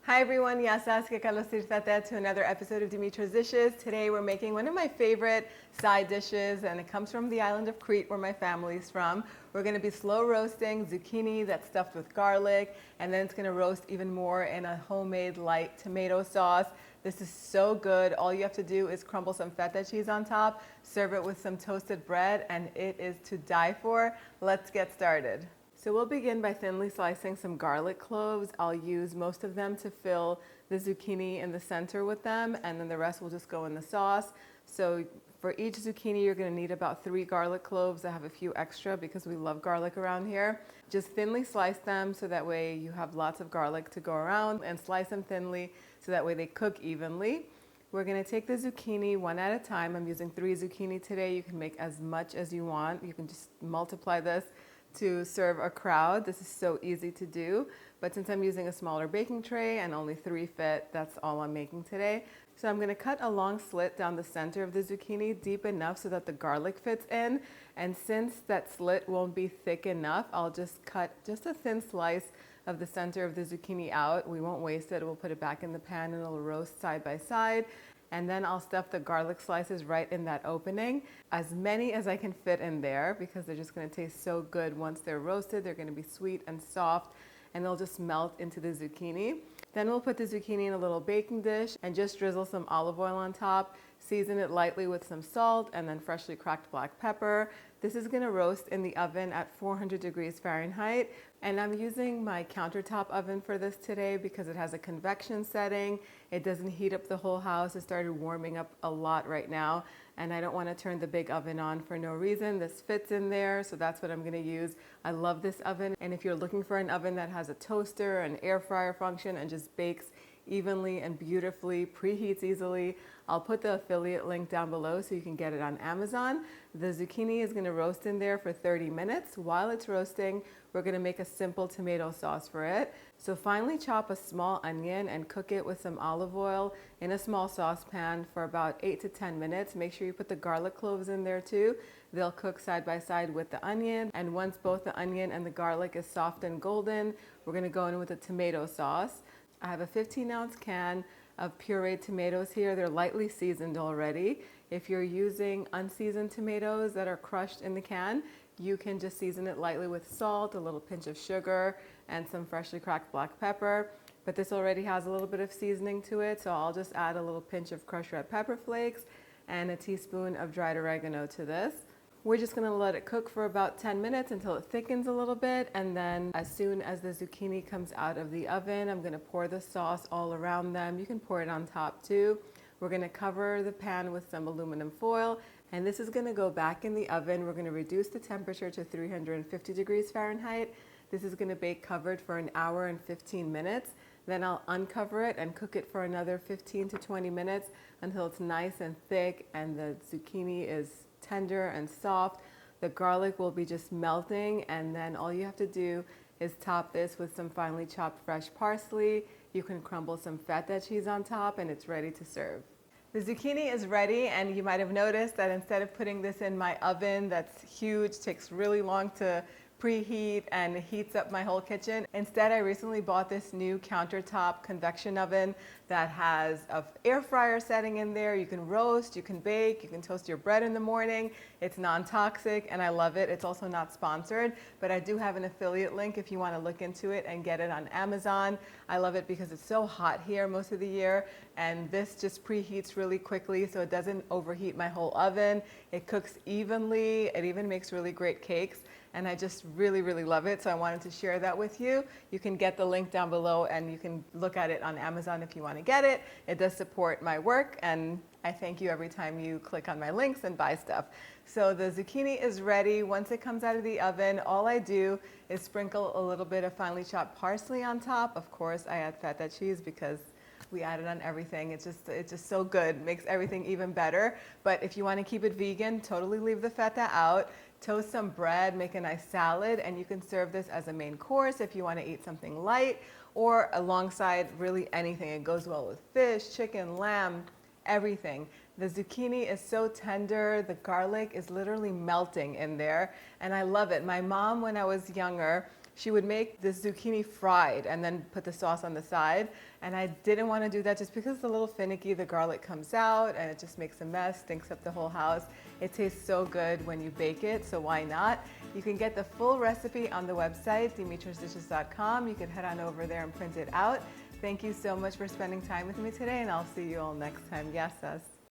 Hi everyone, yasas que kalosirtate to another episode of Dimitra's Dishes. Today we're making one of my favorite side dishes, and it comes from the island of Crete where my family's from. We're going to be slow roasting zucchini that's stuffed with garlic, and then it's going to roast even more in a homemade light tomato sauce. This is so good. All you have to do is crumble some feta cheese on top, serve it with some toasted bread, and it is to die for. Let's get started. So we'll begin by thinly slicing some garlic cloves. I'll use most of them to fill the zucchini in the center with them, and then the rest will just go in the sauce. So for each zucchini, you're going to need about 3 garlic cloves. I have a few extra because we love garlic around here. Just thinly slice them so that way you have lots of garlic to go around, and slice them thinly so that way they cook evenly. We're going to take the zucchini one at a time. I'm using 3 zucchini today. You can make as much as you want. You can just multiply this to serve a crowd. This is so easy to do, but since I'm using a smaller baking tray and only 3 fit, that's all I'm making today. So I'm going to cut a long slit down the center of the zucchini, deep enough so that the garlic fits in, and since that slit won't be thick enough, I'll just cut just a thin slice of the center of the zucchini out. We won't waste it. We'll put it back in the pan and it'll roast side by side. And then I'll stuff the garlic slices right in that opening, as many as I can fit in there, because they're just going to taste so good once they're roasted. They're going to be sweet and soft, and they'll just melt into the zucchini. Then we'll put the zucchini in a little baking dish and just drizzle some olive oil on top. Season it lightly with some salt and then freshly cracked black pepper. This is going to roast in the oven at 400 degrees Fahrenheit. And I'm using my countertop oven for this today because it has a convection setting. It doesn't heat up the whole house. It started warming up a lot right now, and I don't want to turn the big oven on for no reason. This fits in there, so that's what I'm going to use. I love this oven, and if you're looking for an oven that has a toaster, an air fryer function, and just bakes evenly and beautifully, preheats easily, I'll put the affiliate link down below so you can get it on Amazon. The zucchini is going to roast in there for 30 minutes. While it's roasting, we're going to make a simple tomato sauce for it. So finely chop a small onion and cook it with some olive oil in a small saucepan for about 8 to 10 minutes. Make sure you put the garlic cloves in there too. They'll cook side by side with the onion. And once both the onion and the garlic is soft and golden, we're going to go in with the tomato sauce. I have a 15-ounce can of pureed tomatoes here. They're lightly seasoned already. If you're using unseasoned tomatoes that are crushed in the can, you can just season it lightly with salt, a little pinch of sugar, and some freshly cracked black pepper. But this already has a little bit of seasoning to it, so I'll just add a little pinch of crushed red pepper flakes and a teaspoon of dried oregano to this. We're just going to let it cook for about 10 minutes until it thickens a little bit, and then as soon as the zucchini comes out of the oven, I'm going to pour the sauce all around them. You can pour it on top too. We're going to cover the pan with some aluminum foil, and this is going to go back in the oven. We're going to reduce the temperature to 350 degrees Fahrenheit. This is going to bake covered for an hour and 15 minutes. Then I'll uncover it and cook it for another 15 to 20 minutes until it's nice and thick and the zucchini is tender and soft. The garlic will be just melting, and then all you have to do is top this with some finely chopped fresh parsley. You can crumble some feta cheese on top, and it's ready to serve. The zucchini is ready, and you might have noticed that instead of putting this in my oven that's huge, takes really long to preheat and heats up my whole kitchen. Instead, I recently bought this new countertop convection oven that has an air fryer setting in there. You can roast, you can bake, you can toast your bread in the morning. It's non-toxic and I love it. It's also not sponsored, but I do have an affiliate link if you want to look into it and get it on Amazon. I love it because it's so hot here most of the year, and this just preheats really quickly so it doesn't overheat my whole oven. It cooks evenly. It even makes really great cakes. And I just really, really love it. So I wanted to share that with you. You can get the link down below and you can look at it on Amazon if you want to get it. It does support my work, and I thank you every time you click on my links and buy stuff. So the zucchini is ready. Once it comes out of the oven, all I do is sprinkle a little bit of finely chopped parsley on top. Of course, I add feta cheese because we add it on everything. It's just so good. Makes everything even better. But if you want to keep it vegan, totally leave the feta out. Toast some bread, make a nice salad, and you can serve this as a main course if you want to eat something light, or alongside really anything. It goes well with fish, chicken, lamb, everything. The zucchini is so tender. The garlic is literally melting in there, and I love it. My mom, when I was younger, she would make the zucchini fried and then put the sauce on the side. And I didn't want to do that just because it's a little finicky. The garlic comes out and it just makes a mess, stinks up the whole house. It tastes so good when you bake it, so why not? You can get the full recipe on the website, dimitrasdishes.com. You can head on over there and print it out. Thank you so much for spending time with me today, and I'll see you all next time. Yes, us.